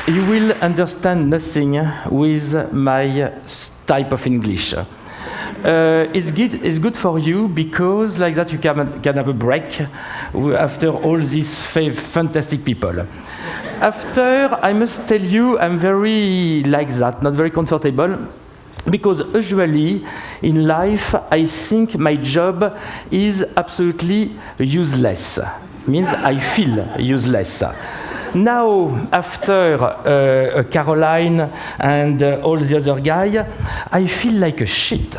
you will understand nothing with my type of English. It's good for you because like that you can have a break after all these fantastic people. After, I must tell you, I'm very like that, not very comfortable, because usually in life I think my job is absolutely useless. Means I feel useless. Now, after Caroline and all the other guys, I feel like a shit.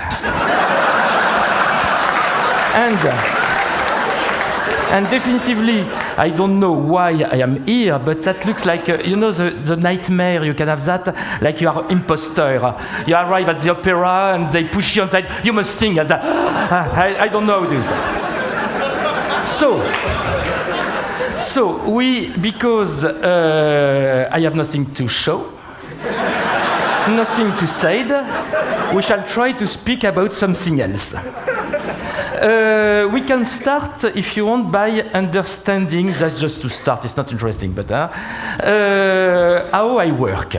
And definitively, I don't know why I am here, but that looks like, you know, the nightmare, you can have that, like you are an imposter. You arrive at the opera and they push you inside, you must sing, and I don't know, dude. So because I have nothing to show, nothing to say, we shall try to speak about something else. We can start, if you want, by understanding, that's just to start, it's not interesting, but how I work.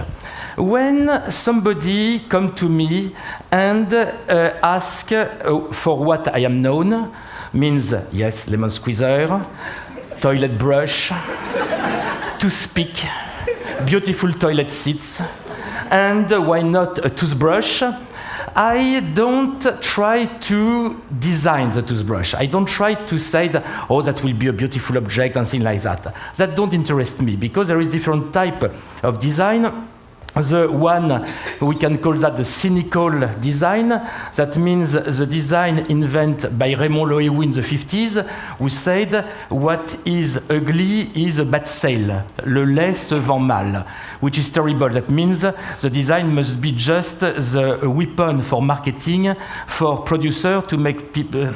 When somebody comes to me and asks for what I am known, means, yes, lemon squeezer, toilet brush, toothpick, beautiful toilet seats, and why not a toothbrush? I don't try to design the toothbrush. I don't try to say that, oh, that will be a beautiful object and things like that. That don't interest me because there is different type of design. The one, we can call that the cynical design. That means the design invented by Raymond Loewy in the 50s, who said, what is ugly is a bad sale. Le lait se vend mal, which is terrible. That means the design must be just the weapon for marketing, for producer to make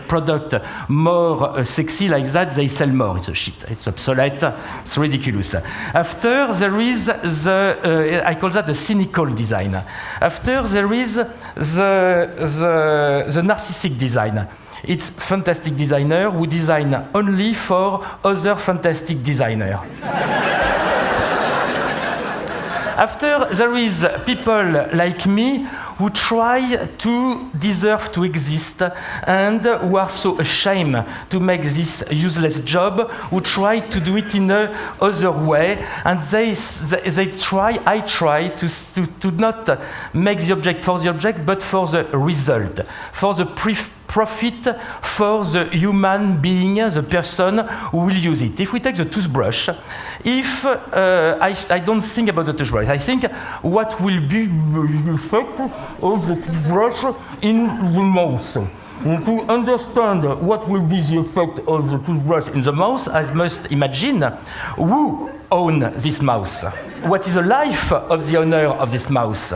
product more sexy like that, they sell more. It's a shit. It's obsolete. It's ridiculous. After, there is the, I call that the cynical design. After, there is the narcissistic design. It's fantastic designer who design only for other fantastic designer. After, there is people like me who try to deserve to exist and who are so ashamed to make this useless job, who try to do it in a other way, and I try to not make the object for the object, but for the result, for the profit for the human being, the person who will use it. If we take the toothbrush, if I don't think about the toothbrush, I think what will be the effect of the toothbrush in the mouth. And to understand what will be the effect of the toothbrush in the mouth, I must imagine who owns this mouth. What is the life of the owner of this mouth?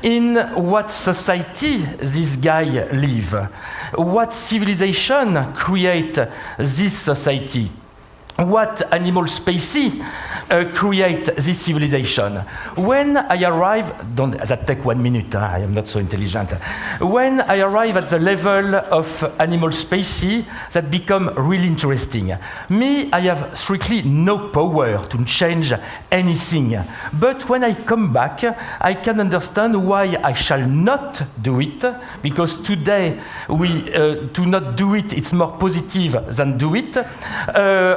In what society this guy live? What civilization create this society? What animal species create this civilization? When I arrive, that take 1 minute, I am not so intelligent. When I arrive at the level of animal species, that become really interesting. Me, I have strictly no power to change anything. But when I come back, I can understand why I shall not do it, because today, to not do it, it's more positive than do it,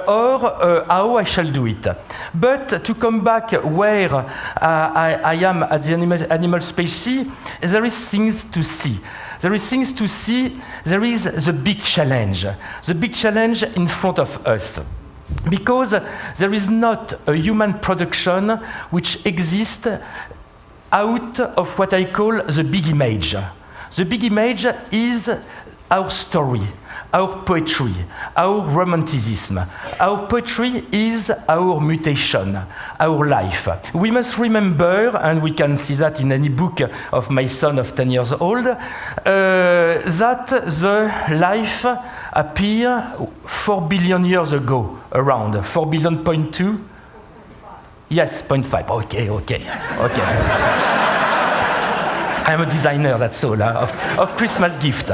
or how I shall do it. But to come back where I am at the animal species, there is things to see. There is things to see. There is the big challenge. The big challenge in front of us. Because there is not a human production which exists out of what I call the big image. The big image is our story, our poetry, our romanticism. Our poetry is our mutation, our life. We must remember, and we can see that in any book of my son of 10 years old, that the life appeared 4 billion years ago, around 4 billion, 0.2? Yes, 0.5. Okay. I'm a designer, that's all, of Christmas gift.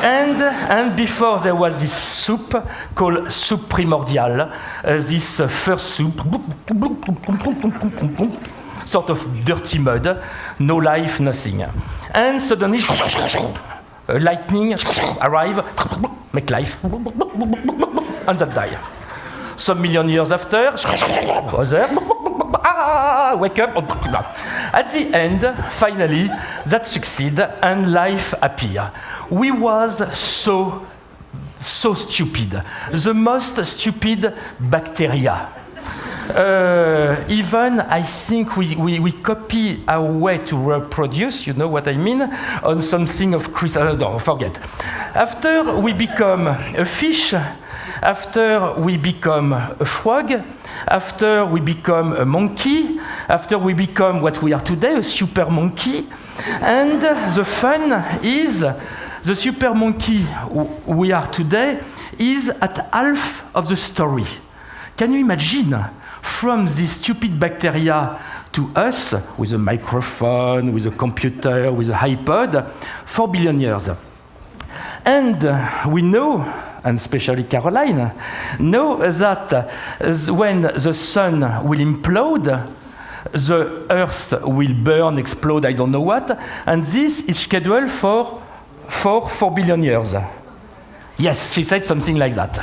And before there was this soup called soup primordial, this first soup, sort of dirty mud, no life, nothing. And suddenly, lightning arrive, make life, and that die. Some million years after, wake up. At the end, finally, that succeed and life appear. We was so stupid, the most stupid bacteria. Even I think we copy our way to reproduce, you know what I mean, on something of crystal. No, forget. After we become a fish, after we become a frog, after we become a monkey, after we become what we are today, a super monkey, and the fun is the super monkey we are today is at half of the story. Can you imagine? From this stupid bacteria to us, with a microphone, with a computer, with an iPod, 4 billion years. And we know, and especially Caroline, know that when the sun will implode, the Earth will burn, explode, I don't know what, and this is scheduled for 4 billion years. Yes, she said something like that.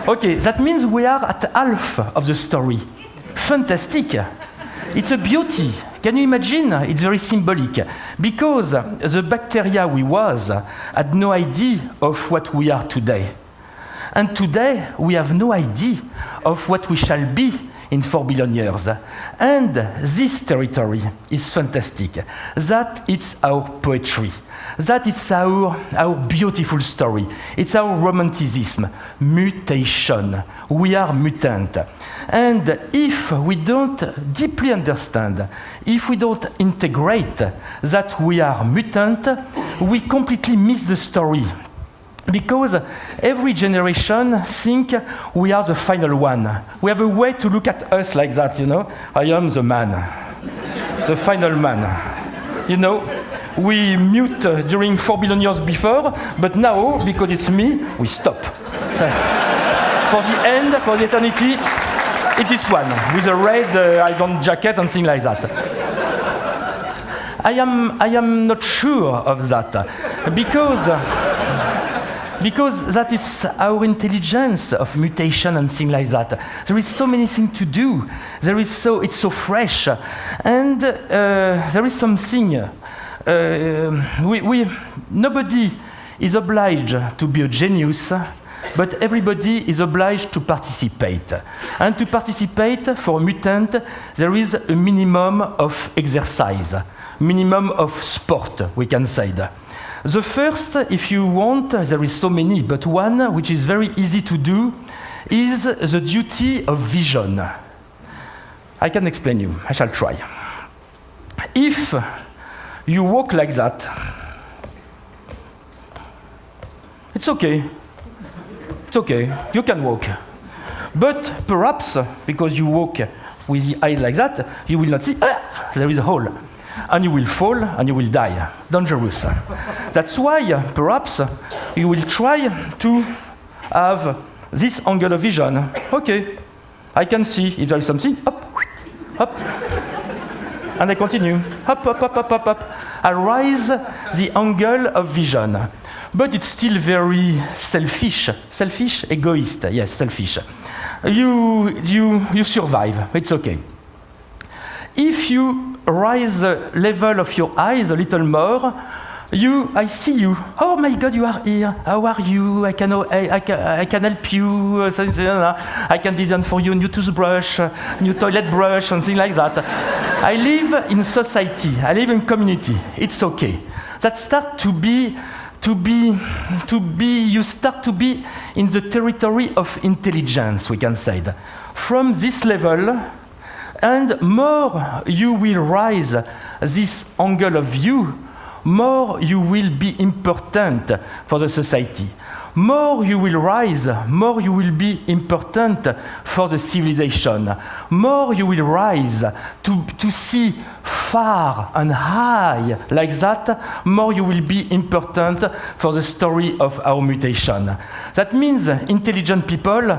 Okay, that means we are at half of the story. Fantastic. It's a beauty. Can you imagine? It's very symbolic. Because the bacteria we was had no idea of what we are today. And today, we have no idea of what we shall be in 4 billion years. And this territory is fantastic. That it's our poetry. That it's our beautiful story. It's our romanticism. Mutation. We are mutant. And if we don't deeply understand, if we don't integrate that we are mutant, we completely miss the story. Because every generation think we are the final one. We have a way to look at us like that, you know. I am the man, the final man. You know, we mute during 4 billion years before, but now, because it's me, we stop. For the end, for the eternity, it is one, with a red jacket and things like that. I am not sure of that, because that is our intelligence of mutation and things like that. There is so many things to do. It's so fresh, and there is something. Nobody is obliged to be a genius, but everybody is obliged to participate. And to participate for a mutant, there is a minimum of exercise, minimum of sport, we can say that. The first, if you want, there is so many, but one which is very easy to do is the duty of vision. I can explain you. I shall try. If you walk like that, it's okay. It's okay. You can walk. But perhaps, because you walk with the eye like that, you will not see, there is a hole. And you will fall and you will die. Dangerous. That's why, perhaps, you will try to have this angle of vision. Okay, I can see if there is something. Up, up. And I continue. Up, up, up, up, up, up. I raise the angle of vision. But it's still very selfish. Selfish? Egoist. Yes, selfish. You survive. It's okay. If you raise the level of your eyes a little more, I see you. Oh my God, you are here. How are you? I can help you. I can design for you a new toothbrush, new toilet brush, something like that. I live in society. I live in community. It's okay. That start you start to be in the territory of intelligence, we can say that. From this level, and more you will rise this angle of view, more you will be important for the society. more you will rise, more you will be important for the civilization. More you will rise to see far and high like that, more you will be important for the story of our mutation. That means intelligent people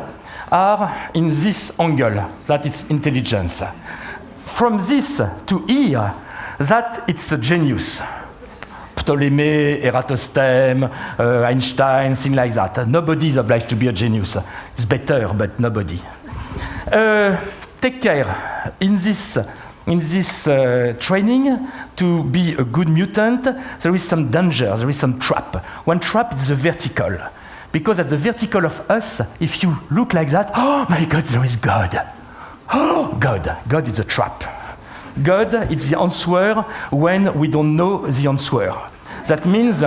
are in this angle, that it's intelligence. From this to here, that it's a genius. Ptolemy, Eratosthenes, Einstein, things like that. Nobody is obliged to be a genius. It's better, but nobody. Take care in this training to be a good mutant. There is some danger, there is some trap. One trap is the vertical. Because at the vertical of us, if you look like that, oh my God, there is God. Oh, God is a trap. God is the answer when we don't know the answer. That means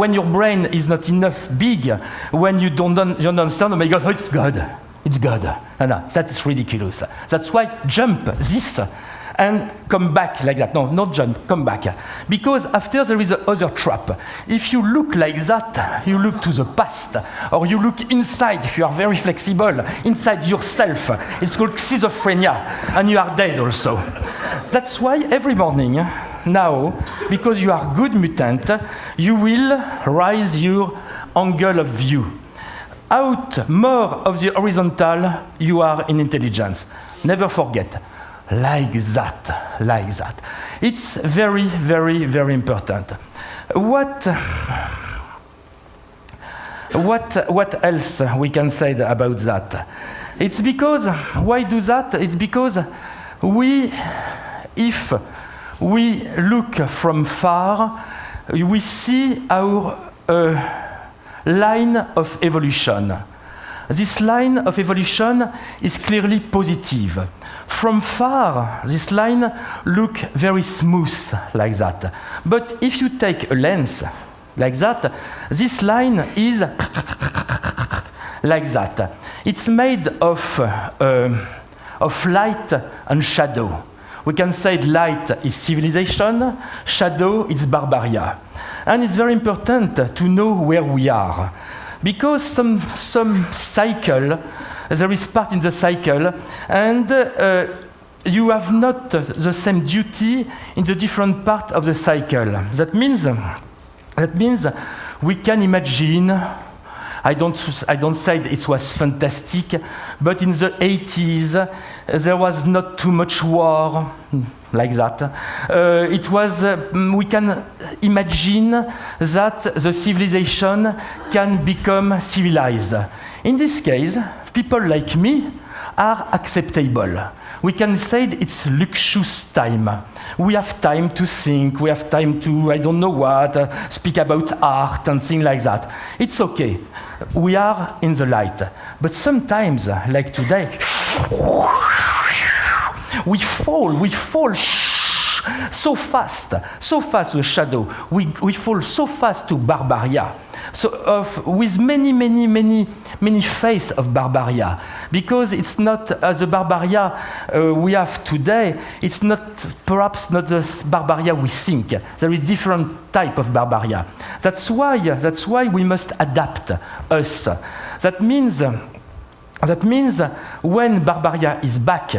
when your brain is not enough big, when you don't understand, oh my God, oh, it's God. No, that is ridiculous. That's why jump this and come back like that. No, not jump, come back. Because after there is another trap. If you look like that, you look to the past, or you look inside, if you are very flexible, inside yourself. It's called schizophrenia, and you are dead also. That's why every morning, now, because you are good mutant, you will raise your angle of view. Out more of the horizontal, you are in intelligence. Never forget. Like that. It's very, very, very important. What else we can say about that? It's because, why do that? It's because if we look from far, we see our line of evolution. This line of evolution is clearly positive. From far, this line looks very smooth like that. But if you take a lens like that, this line is like that. It's made of light and shadow. We can say light is civilization, shadow is barbaria. And it's very important to know where we are. Because some cycle, there is part in the cycle, and you have not the same duty in the different part of the cycle. That means we can imagine. I don't say it was fantastic, but in the 80s there was not too much war like that. We can imagine that the civilization can become civilized. In this case, people like me are acceptable. We can say it's luxurious time. We have time to think, we have time to, I don't know what, speak about art and things like that. It's okay. We are in the light. But sometimes, like today, we fall so fast the shadow. We fall so fast to barbaria. So with many faces of barbaria, because it's not the barbaria we have today. It's perhaps not the barbaria we think. There is different type of barbaria. That's why we must adapt us. That means when barbaria is back,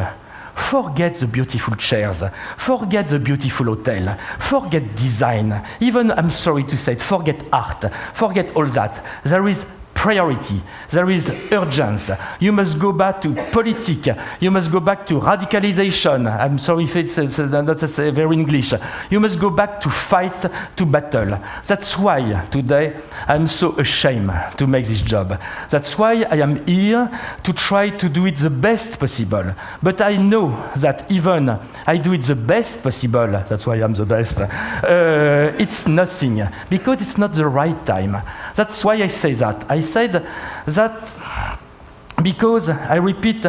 forget the beautiful chairs, forget the beautiful hotel, forget design, even, I'm sorry to say it, forget art, forget all that. There is priority, there is urgency. You must go back to politics, you must go back to radicalization. I'm sorry if it's not very English. You must go back to fight, to battle. That's why today I'm so ashamed to make this job. That's why I am here to try to do it the best possible. But I know that even I do it the best possible, that's why I'm the best, it's nothing, because it's not the right time. That's why I say that. I said that because, I repeat,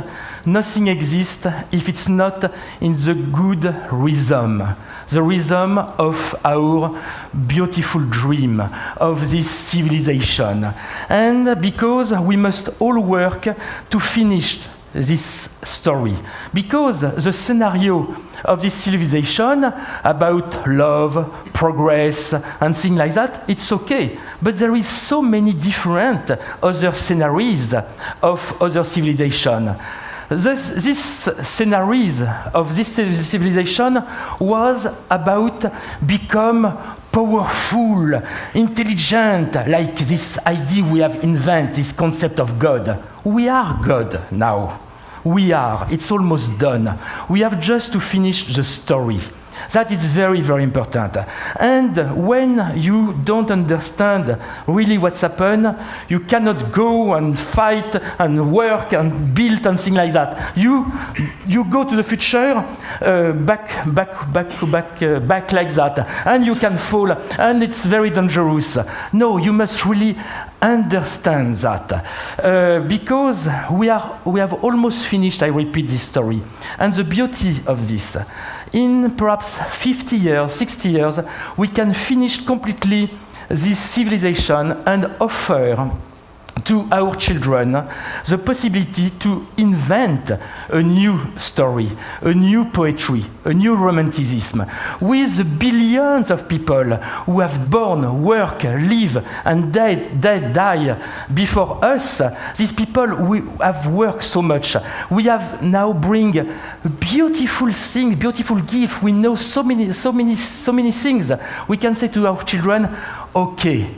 nothing exists if it's not in the good rhythm, the rhythm of our beautiful dream, of this civilization. And because we must all work to finish this story, because the scenario of this civilization about love, progress, and things like that, it's okay. But there is so many different other scenarios of other civilization. This scenarios of this civilization was about become powerful, intelligent, like this idea we have invented, this concept of God. We are God now. We are. It's almost done. We have just to finish the story. That is very, very important. And when you don't understand really what's happened, you cannot go and fight and work and build and things like that. You go to the future, back like that, and you can fall, and it's very dangerous. No, you must really understand that, because we have almost finished, I repeat this story. And the beauty of this, in perhaps 50 years, 60 years, we can finish completely this civilization and offer to our children the possibility to invent a new story, a new poetry, a new romanticism, with billions of people who have born, work, live, and die before us. These people who have worked so much. We have now bring beautiful things, beautiful gifts. We know so many things. We can say to our children, okay,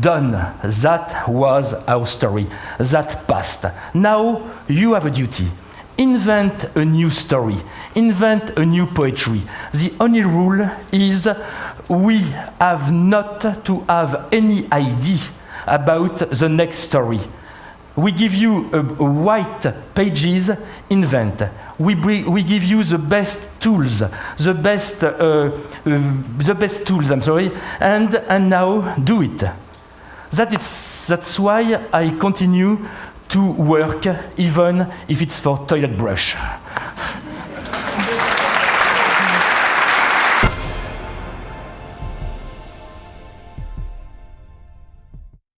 done. That was our story. That passed. Now you have a duty. Invent a new story. Invent a new poetry. The only rule is we have not to have any idea about the next story. We give you a white pages, invent. We give you the best tools, the best tools, and now do it. That's why I continue to work, even if it's for toilet brush.